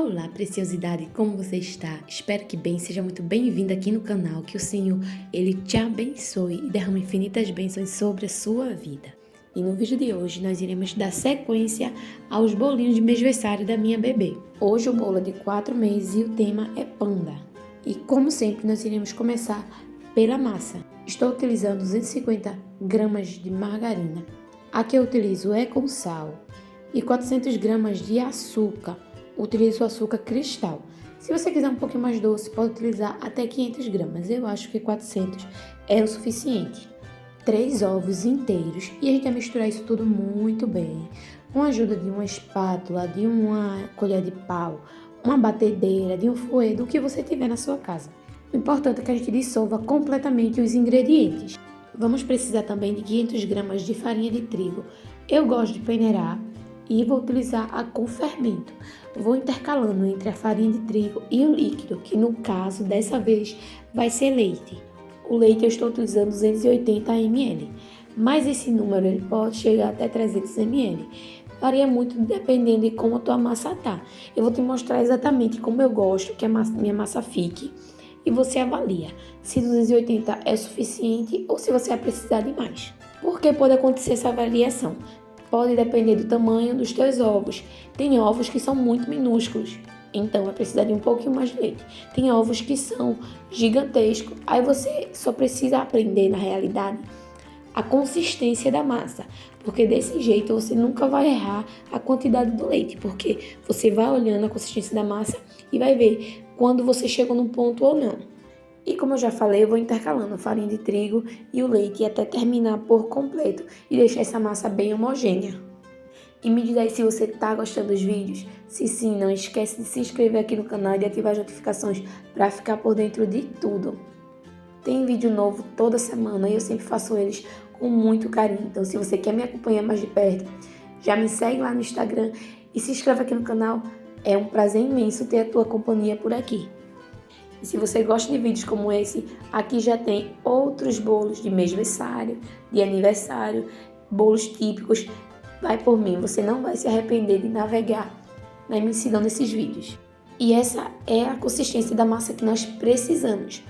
Olá, preciosidade, como você está? Espero que bem, seja muito bem-vindo aqui no canal, que o Senhor, Ele te abençoe e derrame infinitas bênçãos sobre a sua vida. E no vídeo de hoje, nós iremos dar sequência aos bolinhos de mêsversário da minha bebê. Hoje o bolo é de 4 meses e o tema é panda. E como sempre, nós iremos começar pela massa. Estou utilizando 250 gramas de margarina. A que eu utilizo é com sal e 400 gramas de açúcar. Utilizo o açúcar cristal. Se você quiser um pouquinho mais doce, pode utilizar até 500 gramas. Eu acho que 400 é o suficiente. 3 ovos inteiros e a gente vai misturar isso tudo muito bem. Com a ajuda de uma espátula, de uma colher de pau, uma batedeira, de um fouet, do que você tiver na sua casa. O importante é que a gente dissolva completamente os ingredientes. Vamos precisar também de 500 gramas de farinha de trigo. Eu gosto de peneirar e vou utilizar a com fermento. Vou intercalando entre a farinha de trigo e o líquido, que no caso, dessa vez, vai ser leite. O leite eu estou utilizando 280 ml, mas esse número ele pode chegar até 300 ml. Varia muito dependendo de como a tua massa tá. Eu vou te mostrar exatamente como eu gosto que a minha massa fique e você avalia se 280 é suficiente ou se você vai precisar de mais. Por que pode acontecer essa variação? Pode depender do tamanho dos teus ovos. Tem ovos que são muito minúsculos, então vai precisar de um pouquinho mais de leite. Tem ovos que são gigantescos, aí você só precisa aprender, na realidade, a consistência da massa, porque desse jeito você nunca vai errar a quantidade do leite, porque você vai olhando a consistência da massa e vai ver quando você chegou no ponto ou não. E como eu já falei, eu vou intercalando a farinha de trigo e o leite até terminar por completo e deixar essa massa bem homogênea. E me diz aí se você está gostando dos vídeos. Se sim, não esquece de se inscrever aqui no canal e de ativar as notificações para ficar por dentro de tudo. Tem vídeo novo toda semana e eu sempre faço eles com muito carinho. Então se você quer me acompanhar mais de perto, já me segue lá no Instagram e se inscreve aqui no canal. É um prazer imenso ter a tua companhia por aqui. E se você gosta de vídeos como esse, aqui já tem outros bolos de mêsversário, de aniversário, bolos típicos. Vai por mim, você não vai se arrepender de navegar na imensidão desses vídeos. E essa é a consistência da massa que nós precisamos.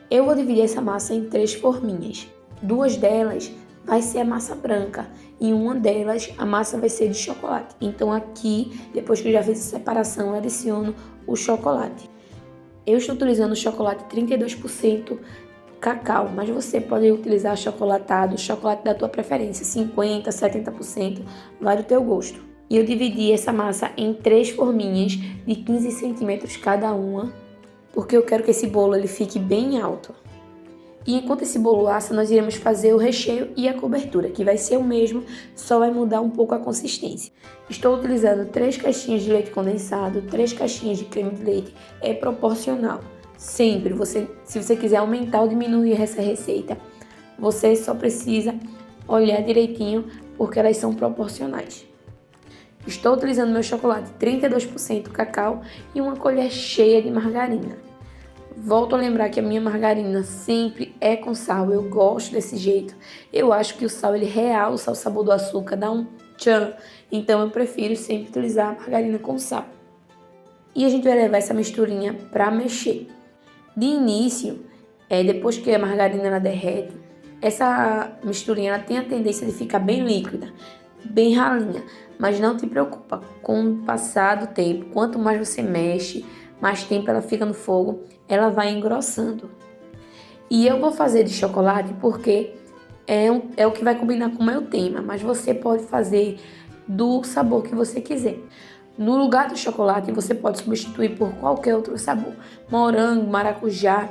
Eu vou dividir essa massa em 3 forminhas. 2 delas vai ser a massa branca e uma delas a massa vai ser de chocolate. Então aqui, depois que eu já fiz a separação, eu adiciono o chocolate. Eu estou utilizando o chocolate 32% cacau, mas você pode utilizar chocolatado, chocolate da tua preferência, 50%, 70%, vai do teu gosto. E eu dividi essa massa em 3 forminhas de 15 centímetros cada uma, porque eu quero que esse bolo ele fique bem alto. E enquanto esse bolo assa, nós iremos fazer o recheio e a cobertura, que vai ser o mesmo, só vai mudar um pouco a consistência. Estou utilizando 3 caixinhas de leite condensado, 3 caixinhas de creme de leite, é proporcional. Sempre, se você quiser aumentar ou diminuir essa receita, você só precisa olhar direitinho, porque elas são proporcionais. Estou utilizando meu chocolate 32% cacau e uma colher cheia de margarina. Volto a lembrar que a minha margarina sempre é com sal, eu gosto desse jeito. Eu acho que o sal ele realça o sabor do açúcar, dá um tchan, então eu prefiro sempre utilizar a margarina com sal. E a gente vai levar essa misturinha para mexer. De início, depois que a margarina ela derrete, essa misturinha ela tem a tendência de ficar bem líquida, bem ralinha, mas não te preocupa, com o passar do tempo, quanto mais você mexe, mais tempo ela fica no fogo, ela vai engrossando. E eu vou fazer de chocolate porque é o que vai combinar com o meu tema, mas você pode fazer do sabor que você quiser. No lugar do chocolate, você pode substituir por qualquer outro sabor, morango, maracujá.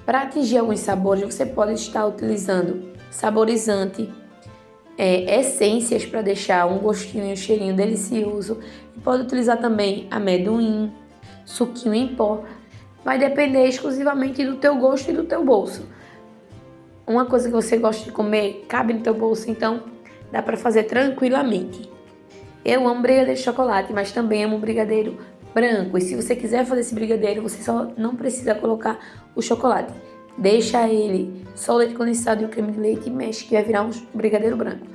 Para atingir alguns sabores, você pode estar utilizando saborizante, essências para deixar um gostinho e um cheirinho delicioso. E pode utilizar também amendoim, suquinho em pó. Vai depender exclusivamente do teu gosto e do teu bolso. Uma coisa que você gosta de comer cabe no teu bolso, então dá para fazer tranquilamente. Eu amo brigadeiro de chocolate, mas também amo brigadeiro branco. E se você quiser fazer esse brigadeiro, você só não precisa colocar o chocolate. Deixa ele só o leite condensado e o creme de leite e mexe, que vai virar um brigadeiro branco.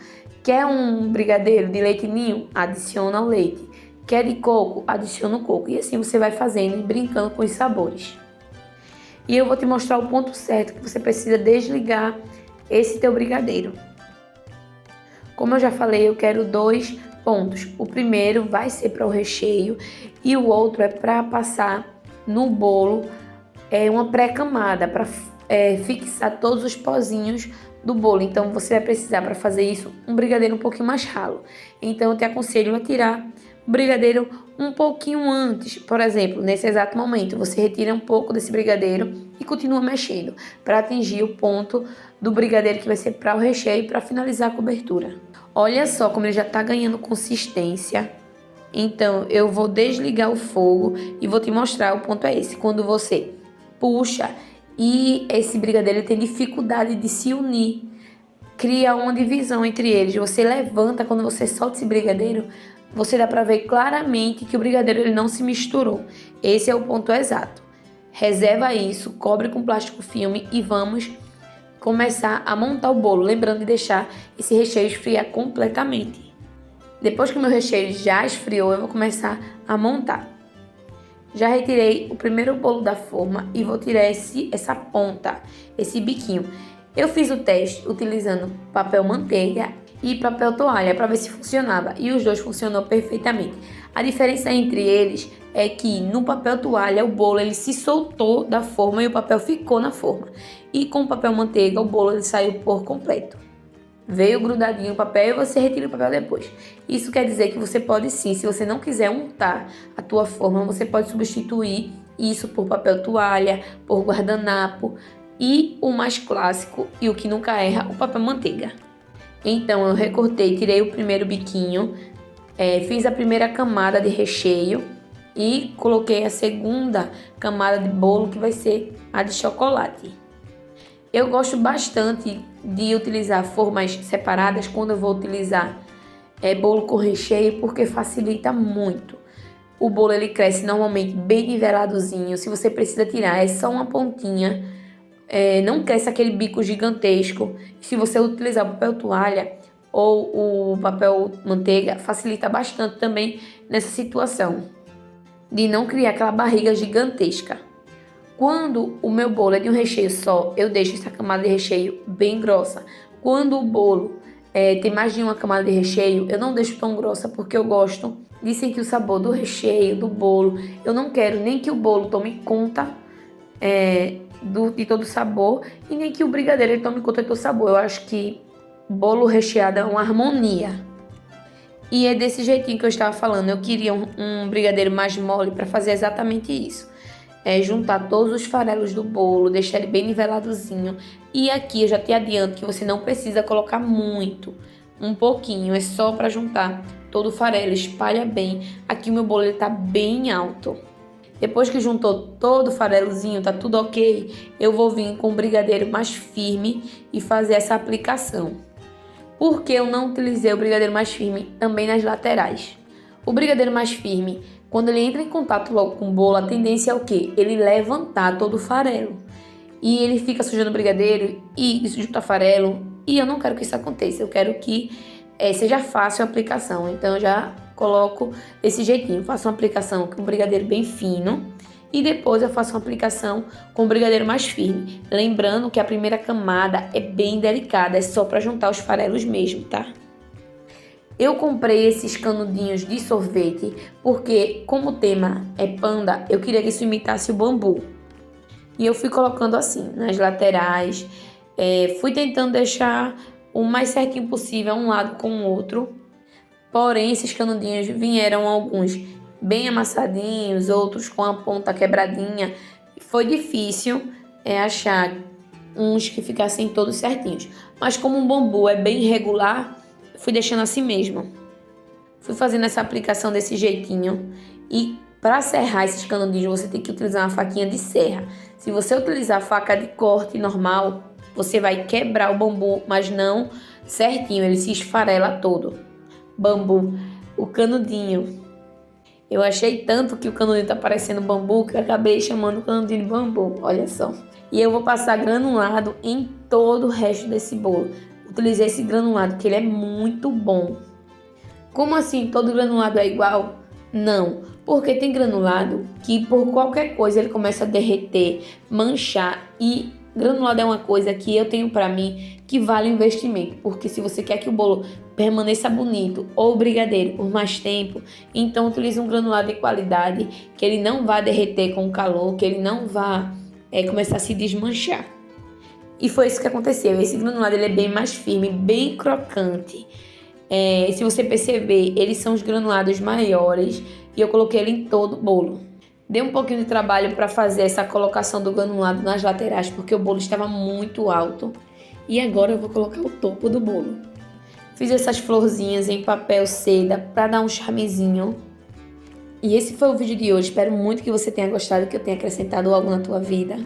Quer um brigadeiro de leite ninho? Adiciona o leite. Quer de coco? Adiciona o coco. E assim você vai fazendo e brincando com os sabores. E eu vou te mostrar o ponto certo que você precisa desligar esse teu brigadeiro. Como eu já falei, eu quero 2 pontos. O primeiro vai ser para o recheio e o outro é para passar no bolo uma pré-camada, para fixar todos os pozinhos do bolo. Então você vai precisar, para fazer isso, um brigadeiro um pouquinho mais ralo. Então eu te aconselho a tirar o brigadeiro um pouquinho antes. Por exemplo, nesse exato momento, você retira um pouco desse brigadeiro e continua mexendo para atingir o ponto do brigadeiro que vai ser para o recheio e para finalizar a cobertura. Olha só como ele já está ganhando consistência. Então eu vou desligar o fogo e vou te mostrar. O ponto é esse: quando você puxa e esse brigadeiro tem dificuldade de se unir, cria uma divisão entre eles. Você levanta, quando você solta esse brigadeiro, você dá para ver claramente que o brigadeiro ele não se misturou. Esse é o ponto exato. Reserva isso, cobre com plástico filme e vamos começar a montar o bolo. Lembrando de deixar esse recheio esfriar completamente. Depois que o meu recheio já esfriou, eu vou começar a montar. Já retirei o primeiro bolo da forma e vou tirar essa ponta, esse biquinho. Eu fiz o teste utilizando papel manteiga e papel toalha para ver se funcionava, e os dois funcionou perfeitamente. A diferença entre eles é que no papel toalha o bolo ele se soltou da forma e o papel ficou na forma, e com o papel manteiga o bolo ele saiu por completo. Veio grudadinho o papel e você retira o papel depois. Isso quer dizer que você pode sim, se você não quiser untar a tua forma, você pode substituir isso por papel toalha, por guardanapo e o mais clássico e o que nunca erra, o papel manteiga. Então eu recortei, tirei o primeiro biquinho, fiz a primeira camada de recheio e coloquei a segunda camada de bolo, que vai ser a de chocolate. Eu gosto bastante de utilizar formas separadas quando eu vou utilizar bolo com recheio, porque facilita muito. O bolo ele cresce normalmente bem niveladozinho. Se você precisa tirar, é só uma pontinha. Não cresce aquele bico gigantesco. Se você utilizar o papel toalha ou o papel manteiga, facilita bastante também nessa situação de não criar aquela barriga gigantesca. Quando o meu bolo é de um recheio só, eu deixo essa camada de recheio bem grossa. Quando o bolo tem mais de uma camada de recheio, eu não deixo tão grossa, porque eu gosto de sentir o sabor do recheio, do bolo. Eu não quero nem que o bolo tome conta de todo o sabor, e nem que o brigadeiro ele tome conta de todo o sabor. Eu acho que bolo recheado é uma harmonia. E é desse jeitinho que eu estava falando. Eu queria um brigadeiro mais mole para fazer exatamente isso. Juntar todos os farelos do bolo, deixar ele bem niveladozinho. E aqui eu já te adianto que você não precisa colocar muito, um pouquinho, é só para juntar todo o farelo, espalha bem. Aqui o meu bolo está bem alto. Depois que juntou todo o farelozinho, tá tudo ok, eu vou vir com o brigadeiro mais firme e fazer essa aplicação. Por que eu não utilizei o brigadeiro mais firme também nas laterais? O brigadeiro mais firme, quando ele entra em contato logo com o bolo, a tendência é o quê? Ele levantar todo o farelo. E ele fica sujando o brigadeiro e junta farelo. E eu não quero que isso aconteça. Eu quero que seja fácil a aplicação. Então eu já coloco desse jeitinho. Faço uma aplicação com um brigadeiro bem fino. E depois eu faço uma aplicação com o brigadeiro mais firme. Lembrando que a primeira camada é bem delicada. É só para juntar os farelos mesmo, tá? Eu comprei esses canudinhos de sorvete porque, como o tema é panda, eu queria que isso imitasse o bambu. E eu fui colocando assim, nas laterais. Fui tentando deixar o mais certinho possível um lado com o outro. Porém, esses canudinhos vieram alguns bem amassadinhos, outros com a ponta quebradinha. Foi difícil achar uns que ficassem todos certinhos. Mas como um bambu é bem irregular, fui deixando assim mesmo. Fui fazendo essa aplicação desse jeitinho. E para serrar esses canudinhos, você tem que utilizar uma faquinha de serra. Se você utilizar faca de corte normal, você vai quebrar o bambu, mas não certinho, ele se esfarela todo. Bambu, o canudinho. Eu achei tanto que o canudinho tá parecendo bambu que eu acabei chamando o canudinho de bambu, olha só. E eu vou passar granulado em todo o resto desse bolo. Utilizei esse granulado que ele é muito bom. Como assim todo granulado é igual? Não, porque tem granulado que por qualquer coisa ele começa a derreter, manchar, e granulado é uma coisa que eu tenho para mim que vale o investimento, porque se você quer que o bolo permaneça bonito ou o brigadeiro por mais tempo, então utilize um granulado de qualidade, que ele não vá derreter com o calor, que ele não vá começar a se desmanchar. E foi isso que aconteceu. Esse granulado ele é bem mais firme, bem crocante. Se você perceber, eles são os granulados maiores e eu coloquei ele em todo o bolo. Dei um pouquinho de trabalho para fazer essa colocação do granulado nas laterais, porque o bolo estava muito alto. E agora eu vou colocar o topo do bolo. Fiz essas florzinhas em papel seda para dar um charmezinho. E esse foi o vídeo de hoje. Espero muito que você tenha gostado, que eu tenha acrescentado algo na tua vida.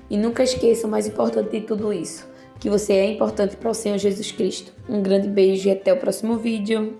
E nunca esqueça o mais importante de tudo isso, que você é importante para o Senhor Jesus Cristo. Um grande beijo e até o próximo vídeo.